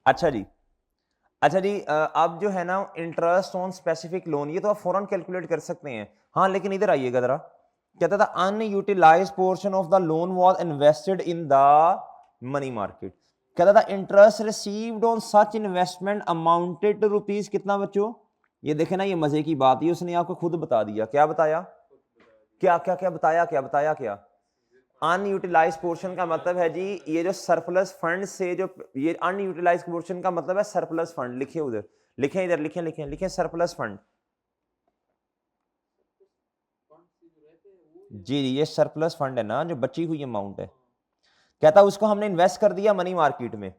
अच्छा जी, अच्छा जी, अब जो है ना इंटरेस्ट ऑन स्पेसिफिक लोन, ये तो आप फौरन कैलकुलेट कर सकते हैं। हाँ, लेकिन इधर आइएगा जरा, कहता था unutilised portion of the loan was invested in the money market. कहता था interest received on such investment amounted to rupees कितना बच्चों? ये देखे ना, ये मजे की बात है, उसने आपको खुद बता दिया। क्या बताया? क्या क्या क्या बताया? क्या बताया? क्या अनयूटिलाइज पोर्शन का मतलब है जी, ये जो सरप्लस फंड से जो, ये अनयूटिलाइज पोर्शन का मतलब है सरप्लस फंड। लिखिए उधर, लिखें इधर, लिखें लिखें लिखें सरप्लस फंड। जी, ये सरप्लस फंड है ना, जो बची हुई अमाउंट है। कहता उसको हमने इन्वेस्ट कर दिया मनी मार्केट में।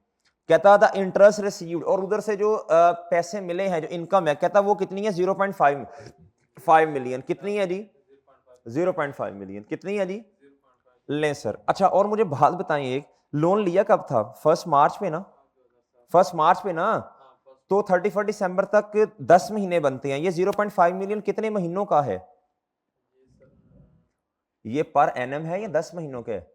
कहता था इंटरेस्ट रिसीव्ड, और उधर से जो पैसे मिले हैं, जो इनकम है, कहता वो कितनी है? 0.5 मिलियन। कितनी है जी? 0.5 मिलियन। कितनी है जी? ले सर। अच्छा, और मुझे बात बताएं, एक लोन लिया कब था? 1 मार्च पे ना? 1 मार्च पे ना? तो 31 दिसंबर तक 10 महीने बनते हैं। ये 0.5 मिलियन कितने महीनों का है? ये पर एनम है या 10 महीनों का है?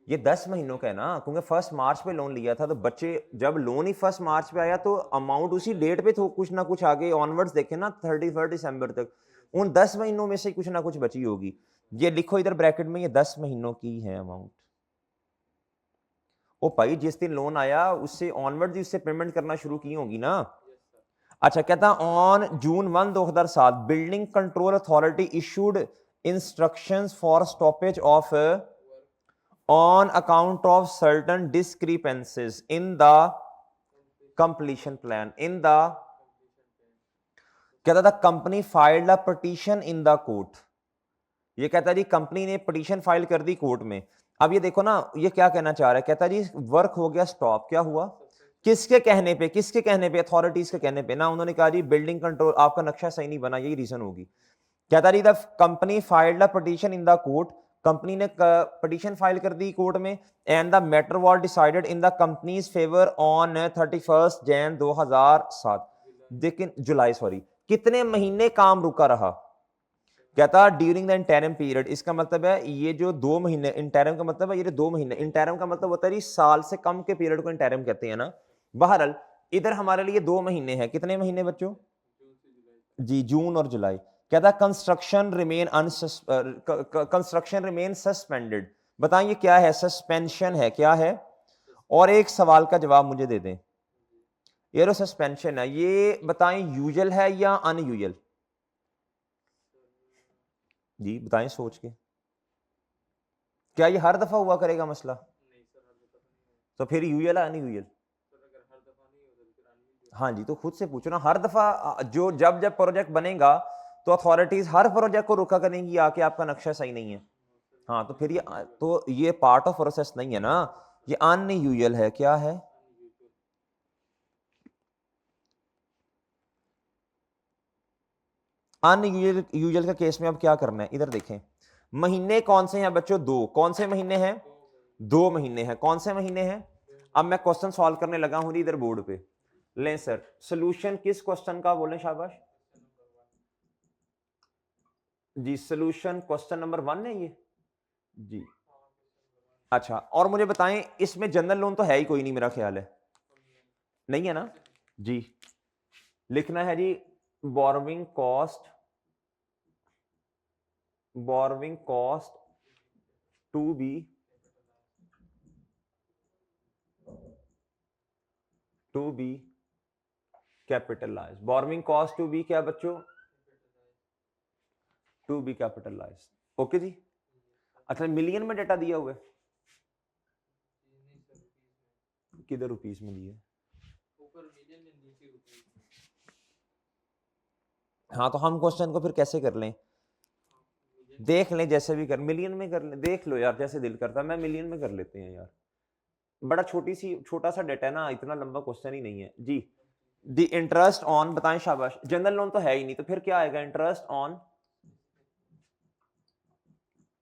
ये 10 महीनों का है ना, क्योंकि 1 मार्च पे लोन लिया था, तो बच्चे जब लोन ही 1 मार्च पे आया तो अमाउंट उसी डेट पे तो कुछ ना कुछ आगे ऑनवर्ड्स देखे ना 31 दिसंबर तक, उन 10 महीनों में से कुछ ना कुछ बची होगी। ये लिखो इधर ब्रैकेट में, ये 10 महीनों की है अमाउंट। ओ भाई, जिस दिन लोन आया उससे ऑनवर्ड उससे पेमेंट करना शुरू की होगी ना। अच्छा, कहता on June 1 2007 building control authority issued instructions for stoppage of on account of certain discrepancies in the completion plan in the, कहता था company filed a petition in the court. ये कहता जी कंपनी ने पिटीशन फाइल कर दी court में। अब ये देखो ना, ये क्या कहना चाह रहा है? कहता जी वर्क हो गया स्टॉप। क्या हुआ? किसके कहने पे? किसके कहने पे? अथॉरिटीज के कहने पे ना। उन्होंने कहा जी बिल्डिंग कंट्रोल, आपका नक्शा सही नहीं बना, यही रीजन होगी। कहता जी the company filed a petition in the court, company ने पिटीशन फाइल कर दी कोर्ट में, and the matter was decided in the company's favour on 31 January 2007। लेकिन जुलाई, सॉरी, कितने महीने काम रुका रहा? कहता ड्यूरिंग द इंटरिम पीरियड, इसका मतलब है ये जो 2 महीने, इंटरिम का मतलब है ये जो 2 महीने, इंटरिम का मतलब होता है जी साल से कम के पीरियड को इंटरिम कहते हैं ना। बहरहाल इधर हमारे लिए 2 महीने हैं। कितने महीने बच्चों? जी, जून और जुलाई। कहता कंस्ट्रक्शन रिमेन सस्पेंडेड। बताइए क्या है? सस्पेंशन है। क्या है? और एक सवाल का जवाब मुझे दे दें। ये जो सस्पेंशन है, ये बताएं यूजुअल है या अनयूजुअल? जी बताएं सोच के। क्या ये हर दफा हुआ करेगा मसला? तो फिर यूजुअल है अनयूजुअल? हाँ जी, तो खुद से पूछो ना। हर दफा जो जब जब प्रोजेक्ट बनेगा तो अथॉरिटीज हर प्रोजेक्ट को रोका करेंगी आके, आपका नक्शा सही नहीं है। हाँ, तो फिर ये पार्ट ऑफ प्रोसेस नहीं है ना, ये अनयूजुअल है। क्या है? अनयूजुअल का केस में अब क्या करना है? इधर देखें, महीने कौन से हैं बच्चों? 2। कौन से महीने हैं? 2 महीने हैं। कौन से महीने हैं? अब मैं क्वेश्चन सॉल्व करने लगा हूं इधर बोर्ड पे। लें सर, सोल्यूशन किस क्वेश्चन का बोलें? शाबाश जी, सोल्यूशन क्वेश्चन नंबर 1 है ये जी। अच्छा, और मुझे बताएं, इसमें जनरल लोन तो है ही कोई नहीं, मेरा ख्याल है नहीं है ना जी। लिखना है जी borrowing cost, borrowing cost to be capitalize. Borrowing cost to be क्या बच्चों? To be capitalize. ओके जी। अच्छा, मिलियन में डेटा दिया हुआ है? किधर रुपीस में दिया? हाँ, तो हम क्वेश्चन को फिर कैसे कर लें? देख लें, जैसे भी कर, मिलियन में कर लें। देख लो यार, जैसे दिल करता है। मैं मिलियन में कर लेते हैं यार, बड़ा छोटा सा डेटा है ना, इतना लंबा क्वेश्चन ही नहीं है जी। दी इंटरेस्ट ऑन, बताएं शाबाश। जनरल लोन तो है ही नहीं, तो फिर क्या आएगा? इंटरेस्ट ऑन,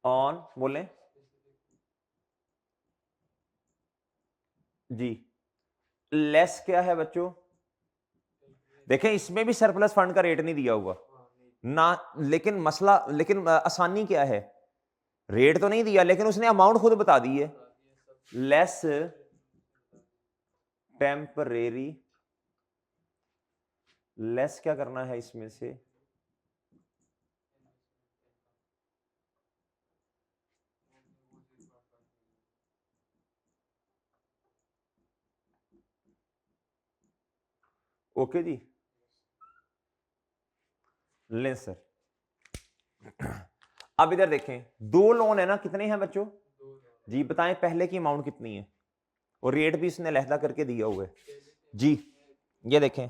ऑन बोलें जी। लेस क्या है बच्चों? देखें, इसमें भी सरप्लस फंड का रेट नहीं दिया हुआ ना, लेकिन मसला, लेकिन आसानी क्या है? रेट तो नहीं दिया, लेकिन उसने अमाउंट खुद बता दी है। लेस टेम्परेरी लेस क्या करना है इसमें से, ओके जी। लें सर, अब इधर देखें, दो लोन है ना, कितने हैं बच्चों जी बताएं, पहले की अमाउंट कितनी है और रेट भी इसने लहदा करके दिया हुआ है जी। ये देखें,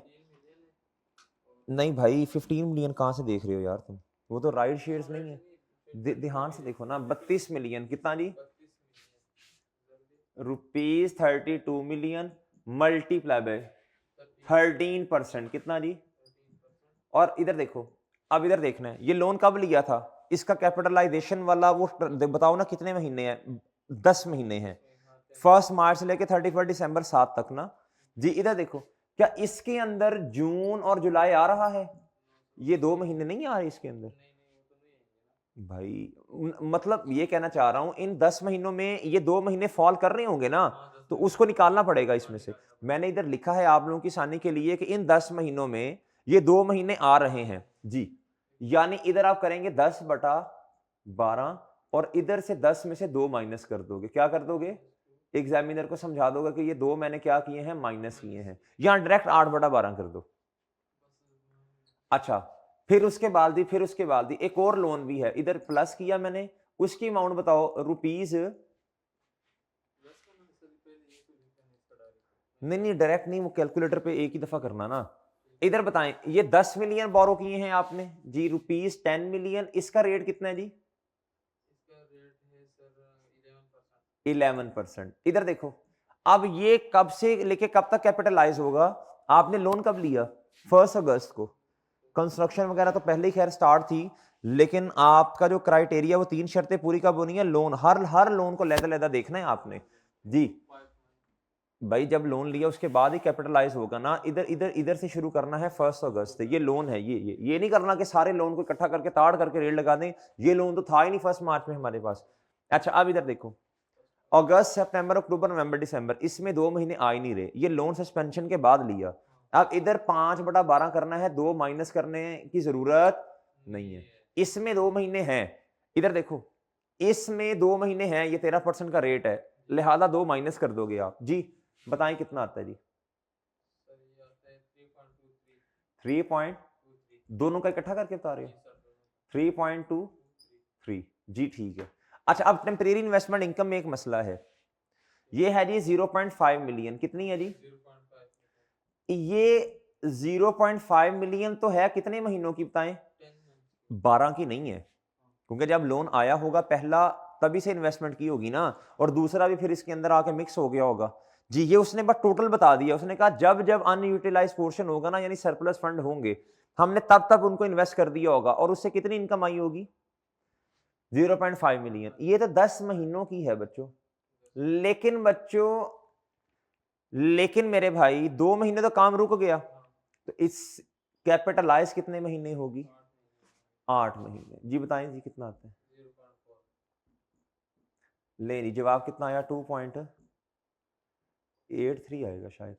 नहीं भाई 15 मिलियन कहां से देख रहे हो यार तुम, वो तो राइट शेयर्स नहीं है, ध्यान से देखो ना, 32 मिलियन कितना जी, ₹32 मल्टीप्लाई बाय 13% कितना जी, और इधर देखो, अब इधर देखना है ये लोन कब लिया था, इसका कैपिटलाइजेशन वाला वो बताओ ना कितने महीने हैं, 10 महीने हैं, 1 मार्च से लेके 31 दिसंबर 7 तक ना जी। इधर देखो, क्या इसके अंदर जून और जुलाई आ रहा है, ये 2 महीने नहीं आ रहे इसके अंदर भाई, मतलब ये कहना चाह रहा हूं इन 10 महीनों में ये 2 महीने फॉल कर रहे होंगे ना, तो उसको निकालना पड़ेगा इसमें से। मैंने इधर लिखा है आप लोगों की आसानी के लिए कि इन 10 महीनों में ये 2 महीने आ रहे हैं जी, यानी इधर आप करेंगे 10/12 और इधर से 10 में से 2 माइनस कर दोगे, क्या कर दोगे, एग्जामिनर को समझा दोगे कि ये 2 मैंने क्या किए हैं, माइनस किए हैं, यहां डायरेक्ट 8/12 कर दो। अच्छा, फिर उसके बाद एक और लोन भी है, इधर प्लस किया मैंने, उसकी अमाउंट बताओ रुपीज, नहीं डायरेक्ट नहीं, वो कैलकुलेटर पे एक ही दफा करना ना। इधर बताएं, ये 10 मिलियन बोरो किए हैं आपने जी, ₹10 मिलियन, इसका रेट कितना है जी, 11%। इधर देखो, अब ये कब से लेके कब तक कैपिटलाइज होगा, आपने लोन कब लिया, 1 अगस्त को, कंस्ट्रक्शन वगैरह तो पहले ही खैर स्टार्ट थी, लेकिन आपका जो क्राइटेरिया वो 3 शर्तें पूरी कब होनी है, लोन हर लोन को लहदा देखना है आपने जी भाई, जब लोन लिया उसके बाद ही कैपिटलाइज होगा ना, इधर इधर इधर से शुरू करना है 1 अगस्त से, ये लोन है, ये नहीं करना कि सारे लोन को इकट्ठा करके ताड़ करके रेट लगा दें, ये लोन तो था ही नहीं 1 मार्च में हमारे पास। अच्छा, अब इधर देखो, अगस्त सितंबर अक्टूबर नवंबर दिसंबर, इसमें 2 महीने आ ही नहीं रहे, ये लोन सस्पेंशन के बाद लिया। अब इधर 5/12 करना है, 2 माइनस करने की जरूरत नहीं है, इसमें 2 महीने हैं, इधर देखो इसमें 2 महीने हैं, ये 13% का रेट है, लिहाजा 2 माइनस कर दोगे आप जी, बताएं कितना आता है जी, 3 दोनों का इकट्ठा करके बता रहे हो, 3.23 जी, ठीक है। अच्छा, अब टेम्परेरी इन्वेस्टमेंट इनकम में एक मसला है, ये है जी 0.5 मिलियन, कितनी है जी, ये 0.5 मिलियन तो है कितने महीनों की बताएं, 12 की नहीं है, क्योंकि जब लोन आया होगा पहला तभी से इन्वेस्टमेंट की होगी ना, और दूसरा भी फिर इसके अंदर आके मिक्स हो गया होगा जी, ये उसने बस टोटल बता दिया, उसने कहा जब जब अनयूटिलाइज पोर्शन होगा ना, यानी सरप्लस फंड होंगे, हमने तब तब उनको इन्वेस्ट कर दिया होगा, और उससे कितनी इनकम आई होगी, 0.5 मिलियन, ये तो 10 महीनों की है बच्चों, लेकिन मेरे भाई 2 महीने तो काम रुक गया, तो इस कैपिटलाइज कितने महीने होगी, 8 महीने जी, बताएं जी कितना आता है, ले नहीं, जवाब कितना आया, 2.83 आएगा शायद,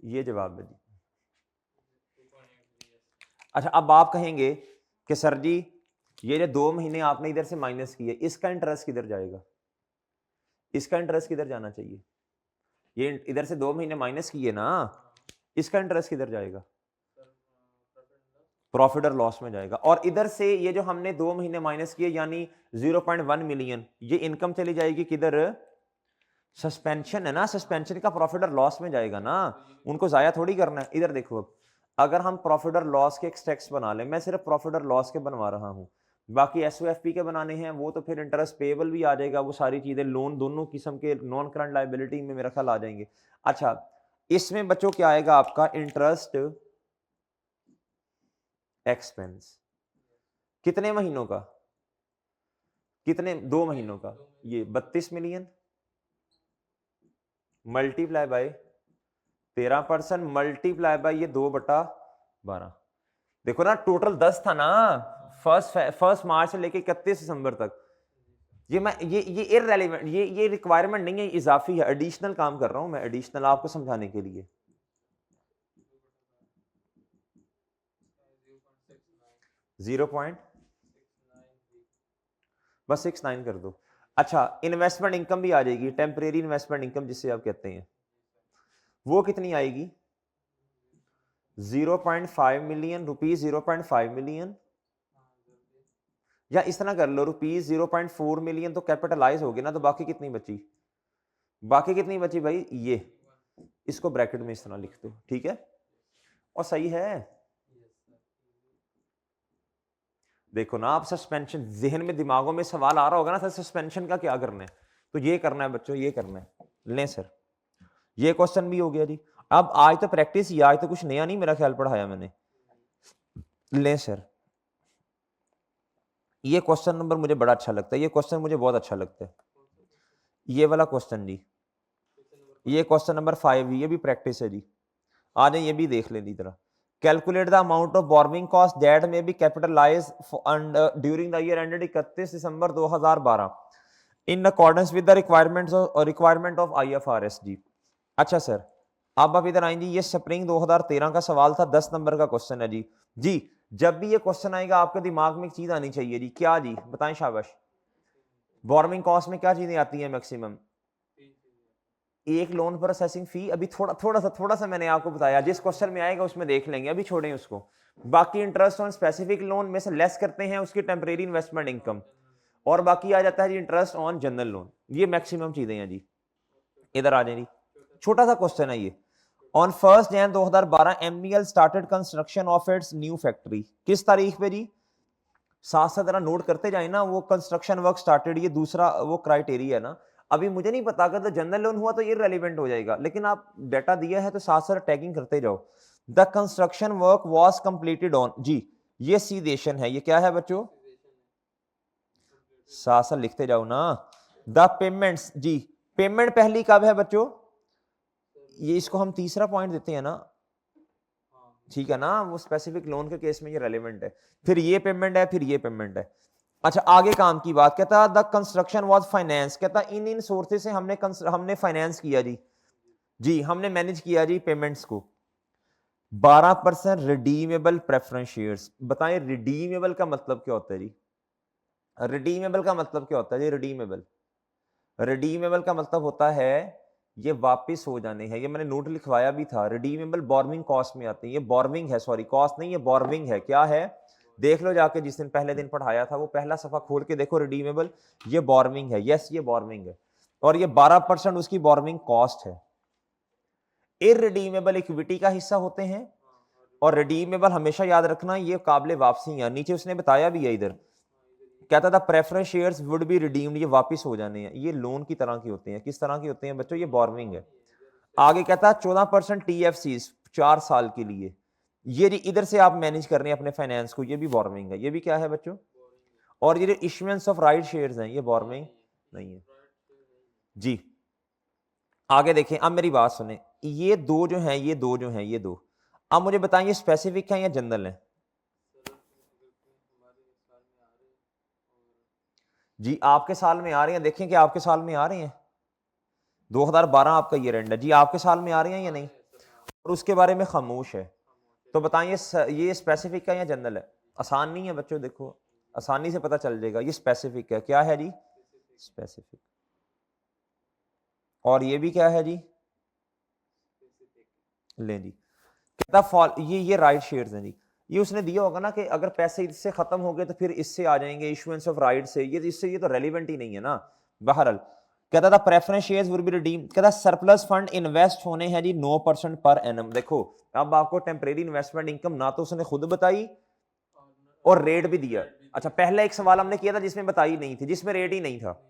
ये जवाब है जी। अच्छा, अब आप कहेंगे कि सर जी ये जो 2 महीने आपने इधर से माइनस किए, इसका इंटरेस्ट किधर जाएगा, इसका इंटरेस्ट किधर जाना चाहिए, ये इधर से 2 महीने माइनस किए ना, इसका इंटरेस्ट किधर जाएगा, प्रॉफिट और लॉस में जाएगा, और इधर से ये जो हमने 2 महीने माइनस किए यानी 0.1 मिलियन, ये इनकम चली जाएगी किधर, सस्पेंशन है ना, सस्पेंशन का प्रॉफिट और लॉस में जाएगा ना, उनको जाया थोड़ी करना है। इधर देखो, अब अगर हम प्रॉफिट और लॉस के एक्सट्रैक्ट्स बना लें, मैं सिर्फ प्रॉफिट और लॉस के बनवा रहा हूं, बाकी एसओएफपी के बनाने हैं वो तो फिर इंटरेस्ट पेबल भी आ जाएगा, वो सारी चीजें लोन दोनों किस्म के नॉन करंट लायबिलिटी में मेरा ख्याल आ जाएंगे। अच्छा, इसमें बच्चों क्या आएगा आपका, इंटरेस्ट एक्सपेंस, कितने महीनों का, कितने, 2 महीनों का, ये 32 million multiply by 13% multiply by ये 2/12, देखो ना टोटल 10 था ना, फर्स्ट मार्च से लेके 31 दिसंबर तक, ये मैं ये इररेलेवेंट, ये रिक्वायरमेंट नहीं है, इजाफी है, एडिशनल काम कर रहा हूं मैं, एडिशनल आपको समझाने के लिए। 0. बस 69 कर दो। अच्छा, इन्वेस्टमेंट इनकम भी आ जाएगी, टेम्परेरी इन्वेस्टमेंट इनकम जिसे आप कहते हैं, वो कितनी आएगी? 0.5 मिलियन रुपीज, 0.5 मिलियन, या इस तरह कर लो, रुपीज 0.4 मिलियन तो कैपिटलाइज होगी ना, तो बाकी कितनी बची? बाकी कितनी बची भाई? ये, इसको ब्रैकेट में इस तरह लिख दो, ठीक है, और सही है। देखो ना, आप सस्पेंशन, जहन में दिमागों में सवाल आ रहा होगा ना सर, सस्पेंशन का क्या करना है, तो ये करना है बच्चों, ये करना है। लें सर, ये क्वेश्चन भी हो गया जी। अब आज तो प्रैक्टिस ही, आज तो कुछ नया नहीं मेरा ख्याल पढ़ाया मैंने। लें सर, ये क्वेश्चन नंबर मुझे बड़ा अच्छा लगता है, ये क्वेश्चन मुझे बहुत अच्छा लगता है, ये वाला क्वेश्चन जी, ये क्वेश्चन नंबर 5, ये भी प्रैक्टिस है जी। आ जाए, ये भी देख लें जरा। Calculate the amount of borrowing cost that may be capitalize during the year ended 31 December 2012 in accordance with the requirement of IFRS जी। अच्छा सर, अब आप इधर आएंगे, ये स्प्रिंग 2013 का सवाल था, 10 नंबर का क्वेश्चन है जी। जी, जब भी ये क्वेश्चन आएगा आपके दिमाग में एक चीज आनी चाहिए जी, क्या जी, बताएं शाबाश। बोर्रोइंग कॉस्ट में क्या चीजें आती हैं मैक्सिमम? एक लोन प्रोसेसिंग फी, अभी थोड़ा सा मैंने आपको बताया, जिस क्वेश्चन में आएगा उसमें देख लेंगे, अभी छोड़ें उसको। बाकी इंटरेस्ट ऑन स्पेसिफिक लोन में से लेस करते हैं उसकी टेम्परेरी इन्वेस्टमेंट इनकम, और बाकी आ जाता है जी इंटरेस्ट ऑन जनरल लोन। ये मैक्सिमम चीजें हैं जी। इधर आ जाए जी, छोटा सा क्वेश्चन है ये। On 1 January 2012 MBL started construction of its new factory, किस तारीख पे जी? साथ साथ जरा नोट करते जाए ना, वो कंस्ट्रक्शन वर्क स्टार्टेड, ये दूसरा वो क्राइटेरिया है ना। अभी मुझे नहीं पता, अगर तो जनरल लोन हुआ तो ये रेलिवेंट हो जाएगा, लेकिन आप डाटा दिया है तो साथ साथ टैगिंग करते जाओ। The construction work was completed on जी, ये सीदेशन है, ये क्या है बच्चों? साथ साथ लिखते जाओ ना। द पेमेंट्स जी, पेमेंट पहली कब है बच्चों? ये इसको हम तीसरा पॉइंट देते हैं ना, ठीक है ना, वो स्पेसिफिक लोन के केस में ये रेलिवेंट है। फिर ये पेमेंट है, फिर ये पेमेंट है। अच्छा, आगे काम की बात, कहता द कंस्ट्रक्शन वाज फाइनेंस, कहता इन सोर्सेज से हमने फाइनेंस किया जी। जी, हमने मैनेज किया जी पेमेंट्स को। 12% रिडीमेबल प्रेफरेंस शेयर्स, बताएं रिडीमेबल का मतलब क्या होता है जी? रिडीमेबल का मतलब क्या होता है जी? रिडीमेबल का मतलब होता है ये वापस हो जाने हैं, ये मैंने नोट लिखवाया भी था। रिडीमेबल बोर्रोइंग कॉस्ट में आते हैं, ये बोर्रोइंग है, सॉरी कॉस्ट नहीं, ये बोर्रोइंग है। क्या है? देख लो जाके, जिस दिन पहले दिन पढ़ाया था वो पहला सफा खोल के देखो, रिडीमेबल, ये बोर्रोइंग है, यस ये बोर्रोइंग है, और ये 12% उसकी बोर्रोइंग कॉस्ट है। इररिडीमेबल इक्विटी का हिस्सा होते हैं, और रिडीमेबल हमेशा याद रखना ये काबिल वापसी है। नीचे उसने बताया भी है इधर, कहता था preference shares would be redeemed, ये वापस हो जाने हैं, ये लोन की तरह की होते हैं। किस तरह की होते हैं बच्चों? ये बोर्रोइंग है। आगे कहता है 14% TFCs 4 साल के लिए, ये इधर से आप मैनेज कर रहे हैं अपने फाइनेंस को, ये भी बोर्रोइंग है। ये भी क्या है बच्चों? और ये जो इश्यूएंस ऑफ राइट शेयर्स हैं, ये बोर्रोइंग नहीं है जी। आगे देखें, अब मेरी बात सुने, ये दो जो हैं, ये दो, अब मुझे बताएं ये स्पेसिफिक है या जनरल है? जी, आपके साल में आ रहे हैं, देखें कि आपके साल में आ रहे हैं। 2012 आपका ईयर एंड है जी, आपके साल में आ रहे हैं या नहीं? और उसके बारे में खामोश है, तो बताएं ये स्पेसिफिक है या जनरल है? आसान नहीं है बच्चों, देखो आसानी से पता चल जाएगा, ये स्पेसिफिक है। क्या है जी? स्पेसिफिक। और ये भी क्या है जी? ले जी, कहता फॉल, ये राइट शेयर्स हैं जी। ये उसने दिया होगा ना कि अगर पैसे इससे खत्म हो गए तो फिर इससे आ जाएंगे, इशुएंस ऑफ राइट से, ये इससे ये तो रेलिवेंट ही नहीं है ना। बहरहाल कहता था preference shares will be redeem, कहता सरप्लस फंड इन्वेस्ट होने हैं जी 9% पर एनम। देखो, अब आपको टेम्परेरी इन्वेस्टमेंट इनकम ना तो उसने खुद बताई और रेट भी दिया। अच्छा, पहला एक सवाल हमने किया था जिसमें बताई नहीं थी, जिसमें रेट ही नहीं था।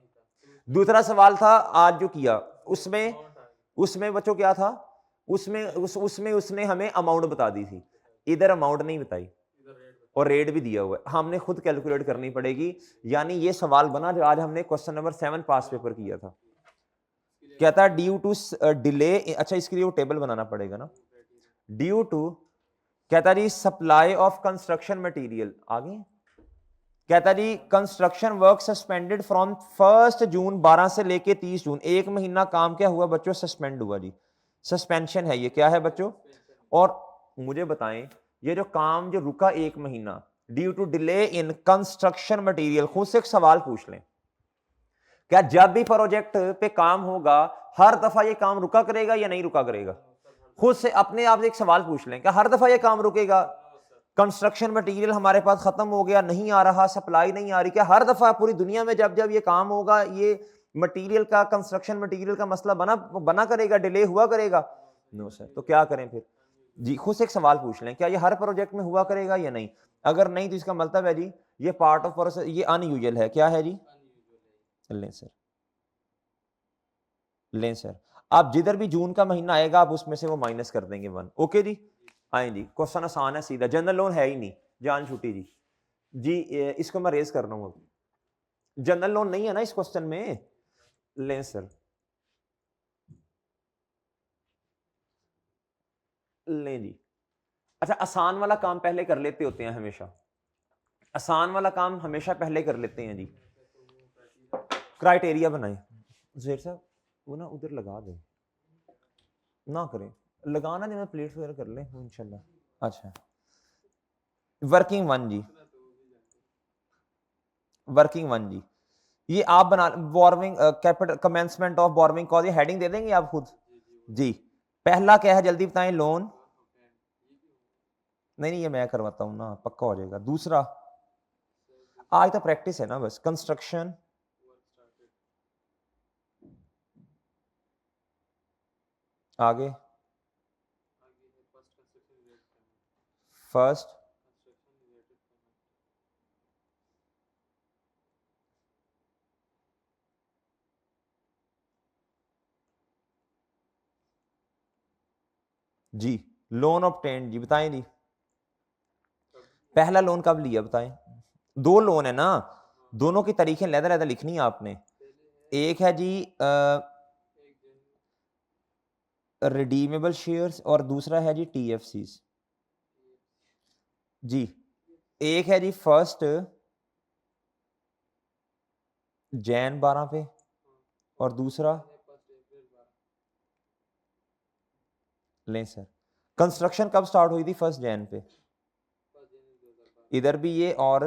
दूसरा सवाल था आज जो किया, उसमें बच्चों क्या था? उसमें उसने हमें अमाउंट बता दी थी, इधर अमाउंट नहीं बताई और रेट भी दिया हुआ है, हमने खुद कैलकुलेट करनी पड़ेगी। यानी ये सवाल बना जो आज हमने क्वेश्चन नंबर 7 पास पेपर किया था। कहता है ड्यू टू डिले, अच्छा इसके लिए वो टेबल बनाना पड़ेगा ना। ड्यू टू, कहता जी सप्लाई ऑफ कंस्ट्रक्शन मटेरियल, आगे कहता जी कंस्ट्रक्शन वर्क सस्पेंडेड फ्रॉम 1 जून 12 से लेके 30 जून, एक महीना काम क्या हुआ बच्चों, सस्पेंड हुआ जी, सस्पेंशन है ये, क्या है बच्चों। और मुझे बताएं ये जो काम जो रुका एक महीना due to delay in construction material, खुद से एक सवाल पूछ लें, क्या जब भी प्रोजेक्ट पे काम होगा हर दफा ये काम रुका करेगा या नहीं रुका करेगा, खुद से अपने आप से एक सवाल पूछ लें, क्या हर दफा ये काम रुकेगा, कंस्ट्रक्शन मटेरियल हमारे पास खत्म हो गया, नहीं आ रहा, सप्लाई नहीं आ रही, क्या हर दफा पूरी दुनिया में जब जब ये काम होगा ये मटेरियल का, कंस्ट्रक्शन मटेरियल का मसला बना करेगा, डिले हुआ करेगा, नो सर। तो क्या करें फिर जी, खुद से एक सवाल पूछ लें, क्या ये हर प्रोजेक्ट में हुआ करेगा या नहीं, अगर नहीं तो इसका मतलब है जी ये पार्ट ऑफ प्रोसेस, ये अनयूजुअल है, क्या है जी, लें सर, लें सर। आप जिधर भी जून का महीना आएगा आप उसमें से वो माइनस कर देंगे 1, ओके जी। आए जी, क्वेश्चन आसान है, सीधा, जनरल लोन है ही नहीं, जान छुट्टी जी। जी इसको मैं रेज कर रहा हूं, जनरल लोन नहीं है ना इस क्वेश्चन में, लें सर, लें जी। अच्छा, आसान वाला काम पहले कर लेते होते हैं हमेशा, आसान वाला काम हमेशा पहले कर लेते हैं जी। क्राइटेरिया बनाए जेर साहब, वो ना उधर लगा दे ना करें, लगाना नहीं, मैं प्लेट वगैरह कर लें इंशाल्लाह। अच्छा, वर्किंग 1 जी, वर्किंग 1 जी, ये आप बना borrowing capital commencement of borrowing cause, ये हेडिंग दे देंगे आप खुद जी। पहला क्या है जल्दी बताएं, लोन, नहीं नहीं ये मैं करवाता हूं ना, पक्का हो जाएगा। दूसरा आज तो प्रैक्टिस है ना बस, कंस्ट्रक्शन, आगे फर्स्ट, जी लोन ऑब्टेन्ड जी, बताएं जी पहला लोन कब लिया बताएं, 2 लोन है ना, दोनों की तारीखें लहदा लहदा लिखनी है आपने, एक है जी रिडीमेबल शेयर्स और दूसरा है जी टीएफसीज जी। एक है जी फर्स्ट जैन 12 पे और दूसरा, लें सर, कंस्ट्रक्शन कब स्टार्ट हुई थी, 1 जैन पे, इधर भी ये, और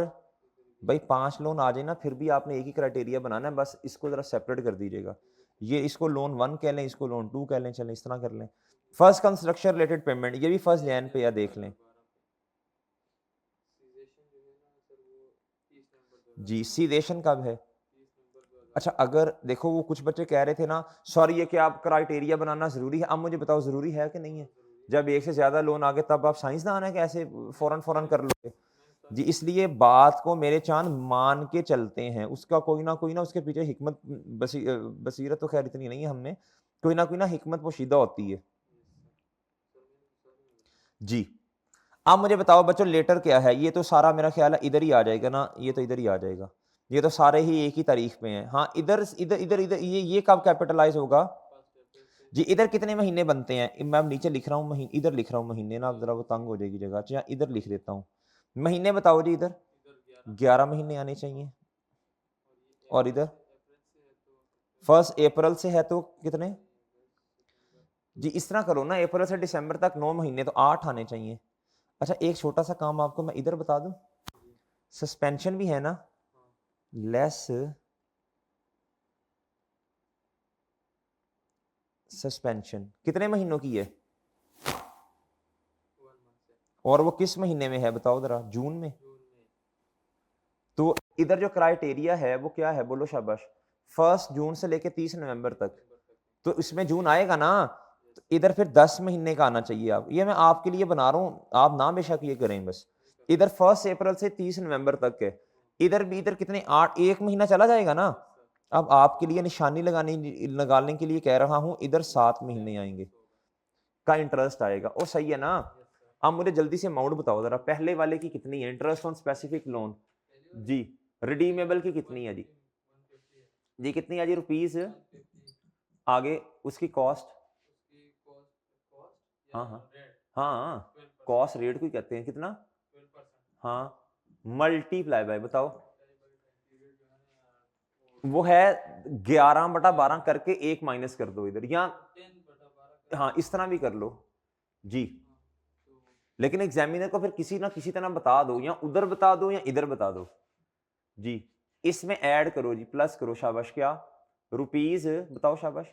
भाई 5 लोन आ जाए ना फिर भी आपने एक ही क्राइटेरिया बनाना है, बस इसको जरा सेपरेट कर दीजिएगा, ये इसको लोन 1 कह लें, इसको लोन 2 कह लें, चलें इस तरह कर लें। फर्स्ट कंस्ट्रक्शन रिलेटेड पेमेंट, ये भी 1 जैन पे या देख लें जी। सीदेशन कब है, अच्छा अगर देखो वो कुछ बच्चे कह रहे थे ना सॉरी ये कि आप क्राइटेरिया बनाना जरूरी है, अब मुझे बताओ जरूरी है कि नहीं है, जब एक से ज्यादा लोन आ गए तब आप साइंसदान है कि ऐसे फौरन फौरन कर लोगे जी। इसलिए बात को मेरे चांद मान के चलते हैं, उसका कोई ना उसके पीछे हिकमत बसीरत तो खैर इतनी नहीं है हमने, कोई ना हिकमत पोशीदा होती है जी। अब मुझे बताओ बच्चों लेटर क्या है, ये तो सारा मेरा ख्याल है इधर ही आ जाएगा ना, ये तो इधर ही आ जाएगा, ये तो सारे ही एक ही तारीख पे हैं। हाँ इधर इधर इधर इधर ये कब कैपिटलाइज होगा जी, इधर कितने महीने बनते हैं, मैं नीचे लिख रहा हूँ महीने, इधर लिख रहा हूँ महीने ना, जरा वो तंग हो जाएगी जगह, अच्छा इधर लिख देता हूँ महीने, बताओ जी इधर 11 महीने आने चाहिए, और इधर 1 अप्रैल से है तो कितने जी, इस तरह करो ना, अप्रैल से दिसंबर तक 9 महीने तो 8 आने चाहिए। अच्छा एक छोटा सा काम आपको मैं इधर बता दूं, सस्पेंशन भी है ना, लेस सस्पेंशन कितने महीनों की है, और वो किस महीने में है बताओ जरा, जून में, तो इधर जो क्राइटेरिया है वो क्या है बोलो शाबाश, 1 जून से लेके 30 नवंबर तक, तो इसमें जून आएगा ना, तो इधर फिर 10 महीने का आना चाहिए। आप ये मैं आपके लिए बना रहा हूँ, आप ना बेशक ये करें, बस इधर 1 अप्रैल से 30 नवंबर तक है, इधर भी इधर कितने 8, 1 महीना चला जाएगा ना। अब आपके लिए निशानी लगाने के लिए कह रहा हूं, इधर 7 महीने आएंगे का इंटरेस्ट आएगा, और सही है ना। अब मुझे जल्दी से अमाउंट बताओ जरा, पहले वाले की कितनी है इंटरेस्ट ऑन स्पेसिफिक लोन जी, रिडीमेबल की कितनी है जी कितनी है जी, रुपीज, आगे उसकी कॉस्ट, हाँ हाँ हाँ, कॉस्ट रेट को कहते हैं कितना, हाँ मल्टीप्लाई बाय बताओ वो है 11/12 करके 1 माइनस कर दो इधर, या हाँ इस तरह भी कर लो जी, लेकिन एग्जामिनर को फिर किसी ना किसी तरह बता दो, या उधर बता दो या इधर बता दो जी। इसमें ऐड करो जी, प्लस करो, शाबाश। क्या रुपीज बताओ, शाबाश।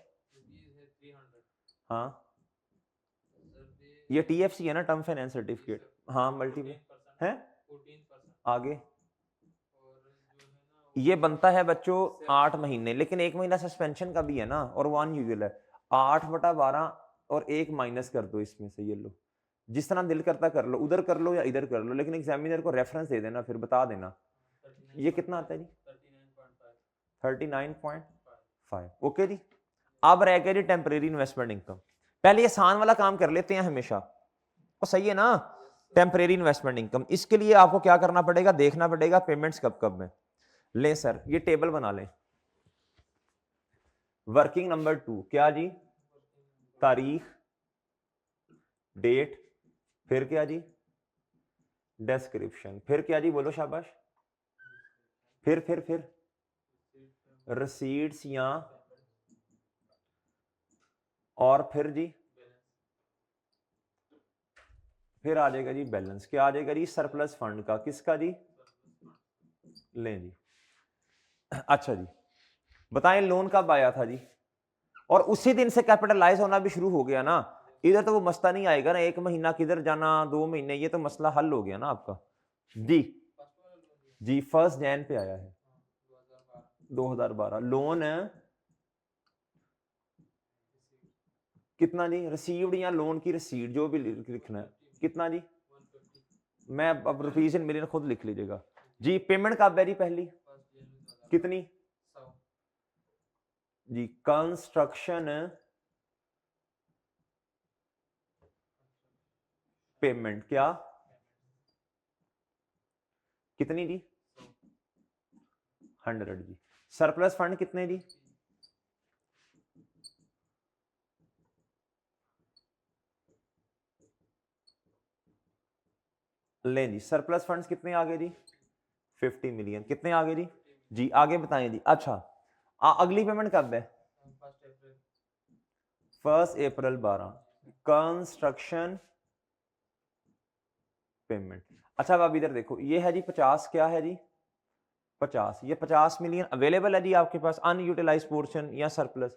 हाँ ये टीएफसी है ना, टर्म फाइनेंस सर्टिफिकेट। हाँ मल्टीपल है आगे, ये बनता है बच्चों 8 महीने, लेकिन 1 महीना सस्पेंशन का भी है ना, और 1 यूजुअल है। 8/12 और 1 माइनस कर दो इसमें से, ये लो, जिस तरह दिल करता कर लो, उधर कर लो या इधर कर लो, लेकिन एग्जामिनर को रेफरेंस दे देना, फिर बता देना ये कितना आता है जी। 39.5। ओके जी। अब रह गया जी टेम्परेरी इन्वेस्टमेंट इनकम। पहले ये आसान वाला काम कर लेते हैं हमेशा, तो सही है ना। टेम्परेरी इन्वेस्टमेंट इनकम, इसके लिए आपको क्या करना पड़ेगा, देखना पड़ेगा पेमेंट्स कब कब में। ले सर ये टेबल बना लें। वर्किंग नंबर 2 क्या जी, तारीख, डेट, फिर क्या जी, डिस्क्रिप्शन, फिर क्या जी, बोलो शाबाश, फिर रसीट्स या, और फिर जी, फिर आ जाएगा जी बैलेंस। क्या आ जाएगा जी, सरप्लस फंड का, किसका जी, लें जी। अच्छा जी, बताएं लोन कब आया था जी, और उसी दिन से कैपिटलाइज होना भी शुरू हो गया ना। इधर तो वो मसला नहीं आएगा ना, 1 महीना किधर जाना, 2 महीने, ये तो मसला हल हो गया ना आपका जी। जी 1 जनवरी पे आया है 2012। लोन कितना जी, रिसीव्ड या लोन की रिसीट, जो भी लिखना है, कितना जी, मैं अब रुपीज इन मिलियन खुद लिख लीजिएगा जी। पेमेंट कब है जी, पहली कितनी जी, कंस्ट्रक्शन पेमेंट, क्या कितनी जी, 100 जी। सरप्लस फंड कितने जी, ले जी, सरप्लस फंड्स कितने आ गए जी, 50 मिलियन। कितने आ गए जी, जी आगे बताएं जी। अच्छा अगली पेमेंट कब है, 1 अप्रैल 12, कंस्ट्रक्शन पेमेंट। अच्छा अब इधर देखो, ये है जी 50, क्या है जी 50, ये 50 मिलियन अवेलेबल है जी आपके पास, अनयूटिलाइज पोर्शन या सरप्लस,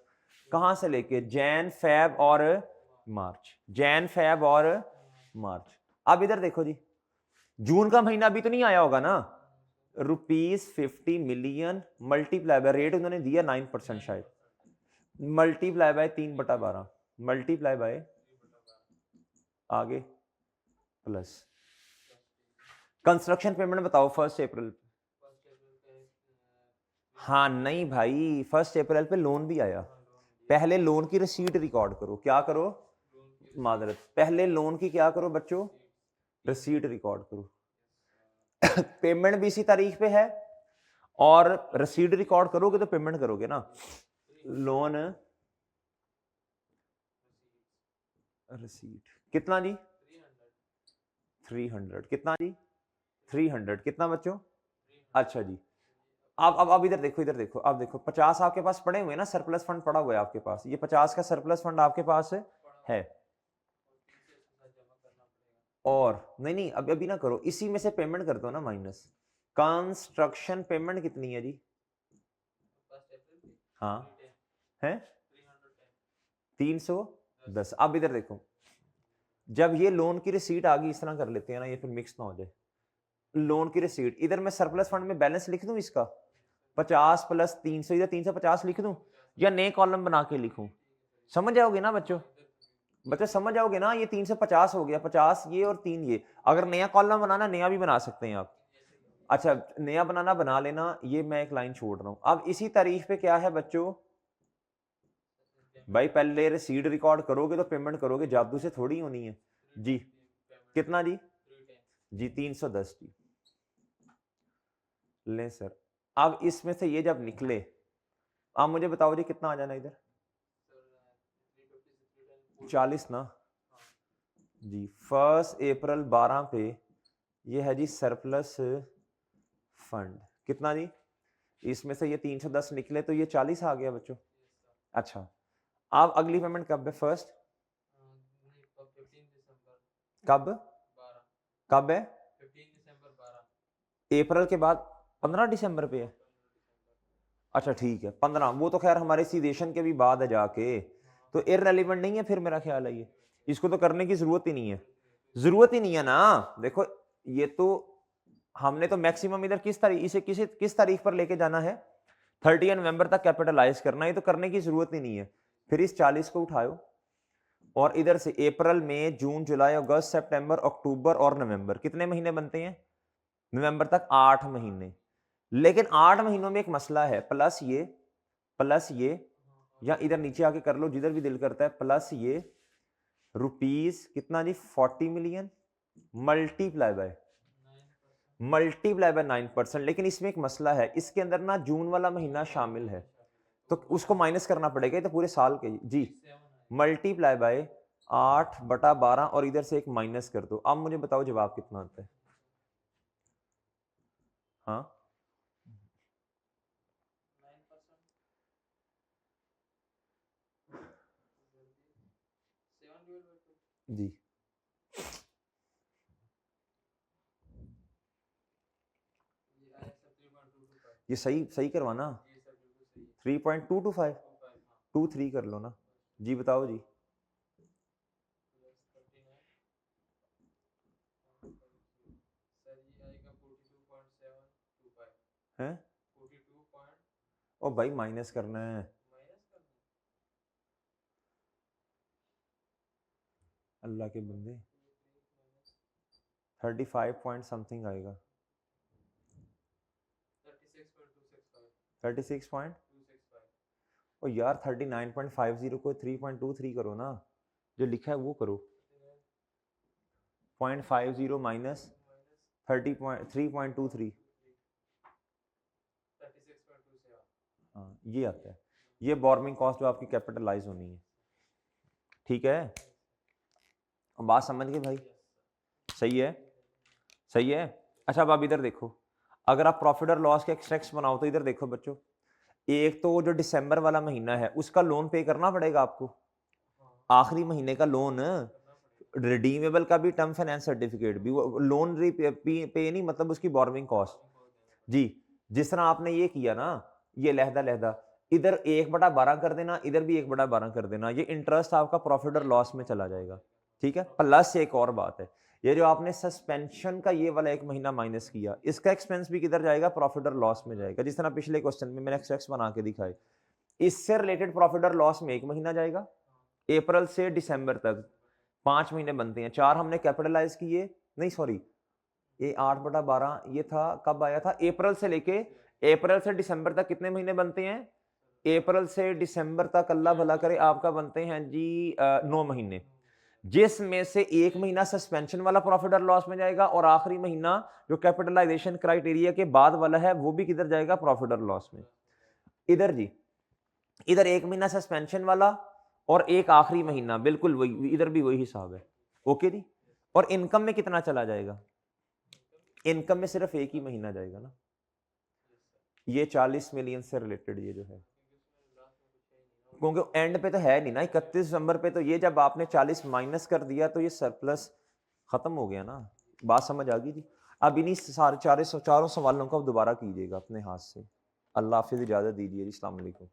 कहां से लेके, जैन फैब और मार्च, जैन फैब और मार्च। अब इधर देखो जी, जून का महीना अभी तो नहीं आया होगा ना, ₹50 मिलियन मल्टीप्लाई बाय, रेट उन्होंने दिया 9% शायद, मल्टीप्लाई बाय 3/12, मल्टीप्लाई बाय आगे प्लस। कंस्ट्रक्शन पेमेंट बताओ 1 अप्रैल। हाँ नहीं भाई, 1 अप्रैल पे लोन भी आया, पहले लोन की रिसीट रिकॉर्ड करो, क्या करो मादरत, पहले लोन की क्या करो बच्चों, रिसीट रिकॉर्ड करो। पेमेंट भी इसी तारीख पे है, और रिसीट रिकॉर्ड करोगे तो पेमेंट करोगे ना। लोन रिसीट कितना जी, 300, कितना जी, 300, कितना बच्चों। अच्छा जी, अब इधर देखो, इधर देखो, अब देखो 50 आपके पास पड़े हुए ना, सरप्लस फंड पड़ा हुआ है आपके पास, ये 50 का सरप्लस फंड आपके पास है। और नहीं नहीं अभी अभी ना करो, इसी में से पेमेंट कर दो ना माइनस। कंस्ट्रक्शन पेमेंट कितनी है जी, हाँ है 310। अब इधर देखो, जब ये लोन की रिसीट आ गई, इस तरह कर लेते हैं ना, ये फिर मिक्स ना हो जाए। लोन की रिसीट, इधर मैं सरप्लस फंड में बैलेंस लिख दूं इसका 50 + 300, इधर 350 लिख दूं, या नए कॉलम बना के लिखूं, समझ जाओगे ना बच्चों, बच्चे समझ जाओगे ना, ये 350 हो गया, 50 ये और 3 ये। अगर नया कॉलम बनाना, नया भी बना सकते हैं आप। अच्छा नया बनाना बना लेना, ये मैं एक लाइन छोड़ रहा हूं। अब इसी तारीख पे क्या है बच्चों, भाई पहले रिसीट रिकॉर्ड करोगे तो पेमेंट करोगे, जादू से थोड़ी होनी है जी। कितना जी, जी 310 जी। ले सर, अब इसमें से ये जब निकले, आप मुझे बताओ जी कितना आ जाना इधर, 40 ना जी। 1 अप्रैल 12 पे ये है जी सरप्लस फंड, कितना जी, इसमें से ये 310 निकले तो ये 40 आ गया बच्चों। अच्छा, अब अगली पेमेंट कब है? फर्स्ट कब कब है? अप्रैल के बाद 15 दिसंबर पे है। अच्छा ठीक है 15, वो तो खैर हमारे सीदेशन के भी बाद है जाके, तो इररेलेवेंट नहीं है फिर, मेरा ख्याल है ये, इसको तो करने की जरूरत ही नहीं है, जरूरत ही नहीं है ना। देखो ये तो हमने तो मैक्सिमम इधर किस तारीख, इसे किस तारीख पर लेके जाना है? 30 नवंबर तक कैपिटलाइज करना है, तो करने की जरूरत ही नहीं है। फिर इस 40 को उठाओ और इधर से अप्रैल मई जून जुलाई अगस्त सितंबर अक्टूबर और नवंबर, कितने महीने बनते हैं नवंबर तक? 8 महीने। लेकिन 8 महीनों में एक मसला है, प्लस ये या इधर नीचे आके कर लो जिधर भी दिल करता है, प्लस ये रुपीस कितना जी 40 मिलियन मल्टीप्लाई बाय 9%। लेकिन इसमें एक मसला है, इसके अंदर ना जून वाला महीना शामिल है, तो उसको माइनस करना पड़ेगा, तो पूरे साल के जी मल्टीप्लाई बाय 8/12 और इधर से एक माइनस कर दो। अब मुझे बताओ जवाब कितना आता है? हाँ जी, ये सही सही करवाना 3.225 23 कर लो ना जी। बताओ जी, हैं? ओ भाई माइनस करना है, अल्लाह के बंदे 35 पॉइंट समथिंग आएगा, 36 पॉइंट। ओ यार 39.50 को 3.23 करो ना, जो लिखा है वो करो, 0.50 माइनस 3.23, हाँ ये आता है, ये बोर्मिंग कॉस्ट जो आपकी कैपिटलाइज होनी है। ठीक है, बात समझ गए भाई? सही है, सही है। अच्छा अब आप इधर देखो, अगर आप प्रॉफिट और लॉस के एक्सट्रैक्ट्स बनाओ तो इधर देखो बच्चों, एक तो जो दिसंबर वाला महीना है उसका लोन पे करना पड़ेगा आपको, आखिरी महीने का लोन, रिडीमेबल का भी टर्म फाइनेंस सर्टिफिकेट भी, वो लोन पे नहीं, मतलब उसकी बोर्मिंग कॉस्ट जी। जिस तरह आपने ये किया ना, ये लहदा इधर 1/12 कर देना, इधर भी 1/12 कर देना, ये इंटरेस्ट आपका प्रॉफिट और लॉस में चला जाएगा। ठीक है, प्लस एक और बात है, ये जो आपने सस्पेंशन का ये वाला एक महीना माइनस किया, इसका एक्सपेंस भी किधर जाएगा? प्रॉफिट और लॉस में जाएगा, जिस तरह पिछले क्वेश्चन में मैंने एक्सट्रैक्ट्स बना के दिखाए। इससे रिलेटेड प्रॉफिट और लॉस में एक महीना जाएगा, अप्रैल से दिसंबर तक 5 महीने बनते हैं, 4 हमने कैपिटलाइज किए, नहीं सॉरी ये 8/12 ये था, कब आया था? अप्रैल से लेके, अप्रैल से दिसंबर तक कितने महीने बनते हैं? अप्रैल से दिसंबर तक अल्लाह भला करे आपका बनते हैं जी 9 महीने, जिसमें से एक महीना सस्पेंशन वाला प्रॉफिट और लॉस में जाएगा, और आखिरी महीना जो कैपिटलाइजेशन क्राइटेरिया के बाद वाला है वो भी किधर जाएगा? प्रॉफिट और लॉस में। इधर जी, इधर एक महीना सस्पेंशन वाला और एक आखिरी महीना, बिल्कुल वही, इधर भी वही हिसाब है। ओके जी, और इनकम में कितना चला जाएगा? इनकम में सिर्फ एक ही महीना जाएगा ना, ये 40 मिलियन से रिलेटेड ये जो है, क्योंकि एंड पे तो है नहीं ना 31 दिसंबर पे, तो ये जब आपने 40 माइनस कर दिया तो ये सरप्लस खत्म हो गया ना। बात समझ आ गई जी? अब इन्हीं सारे चारों सवालों को दोबारा कीजिएगा अपने हाथ से। अल्लाह हाफिज, इजाजत दीजिए जी, अस्सलाम वालेकुम।